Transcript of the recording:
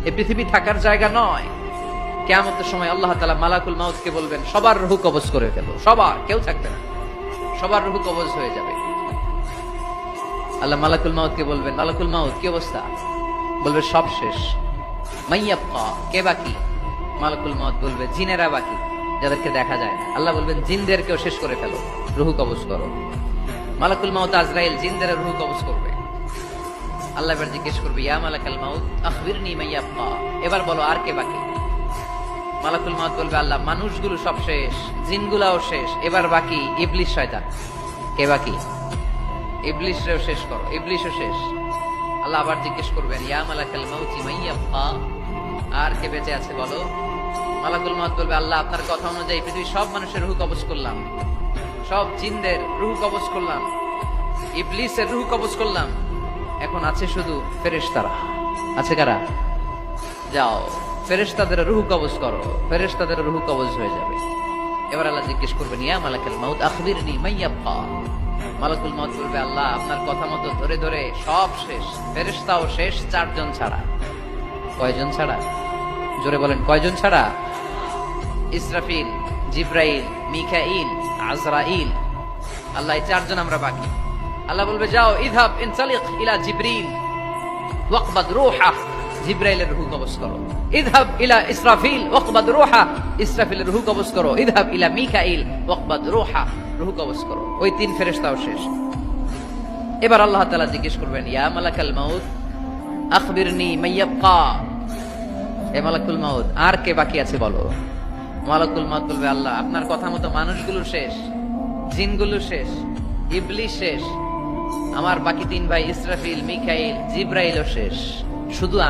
এই পৃথিবী থাকার জায়গা নয়। কিয়ামতের সময় আল্লাহ তাআলা মালাকুল মাউতকে বলবেন, সবার রূহ কবজ করে ফেলো, সবার, কেউ থাকবে না, সবার রূহ কবজ হয়ে যাবে। আল্লাহ মালাকুল মাউতকে বলবেন, মালাকুল মাউত কি অবস্থা? বলবে সব শেষ। মাইয়াবকা, কে বাকি? মালাকুল মাউত বলবে জিনেরা বাকি, যাদেরকে দেখা যায় না। আল্লাহ বলবেন জিনদেরকেও শেষ করে ফেলো, রূহ কবজ করো। মালাকুল মাউত আজরাইল জিনদের রূহ কবজ করবে। আল্লাহ এবার জিজ্ঞেস করবে, ইয়া মালাকাল মাউত আখবিরনি মাইয়াবকা, এবার বলো আর কে বাকি? মালাকুল মাউত বলবে, আল্লাহ মানুষগুলো সব শেষ, জিনগুলাও শেষ, এবার বাকি ইবলিস শয়তান। কে বাকি? ইবলিসও শেষ করো, ইবলিসও শেষ। আল্লাহ আবার জিজ্ঞেস করবেন, ইয়া মালাকাল মাউতি মাইয়াবকা, আর কে বেঁচে আছে বলো? মালাকুল মাউত বলবে, আল্লাহ আপনার কথা অনুযায়ী পৃথিবীর সব মানুষের রূহ কবজ করলাম, সব জিনদের রূহ কবজ করলাম, ইবলিসের রূহ কবজ করলাম, এখন আছে শুধু ফেরেশতারা। আছে কারা? যাও ফেরেশতাদের রূহ কবজ করো, ফেরেশতাদের রূহ কবজ হয়ে যাবে। এবার আল্লাহ জিজ্ঞেস করবেন, ইয়া মালাকাল মাউত আখবিরনি মাইয়াবকা। মালাকুল মাউত বলবে, আল্লাহ আপনার কথা মতো ধরে ধরে সব শেষ, ফেরেশতাও শেষ, 4 জন ছাড়া। কয়জন ছাড়া? জোরে বলেন, কয়জন ছাড়া? ইসরাফিল, জিব্রাইল, মিকাইল, আজরাইল। আল্লাহ 4 জন আমরা বাকি। আল্লাহ বলবে, যাও ইযহাব ইনসালিক ইলা জিবরিল ওয়াকবাদ রূহা, জিব্রাইলের রূহ কবজ করো। ইযহাব ইলা ইসরাফিল ওয়াকবাদ রূহা, ইসরাফিলের রূহ কবজ করো। ইযহাব ইলা মিকাইল ওয়াকবাদ রূহা, রূহ কবজ করো। ওই 3 ফেরেশতাও শেষ। এবার আল্লাহ তাআলা জিজ্ঞেস করবেন, ইয়া মালাকাল মাউত আখবিরনি মাইয়াবকা, এ মালাকুল মাউত আর কে বাকি আছে বলো? মালাকুল মাউত বলবে, আল্লাহ আপনার কথা মতো মানুষগুলো শেষ, জিনগুলো শেষ, ইবলিস শেষ, আমার বাকি 3 ভাই ইসরাফিল, মিকাইল, জিব্রাইলও শেষ, শুধু আমি।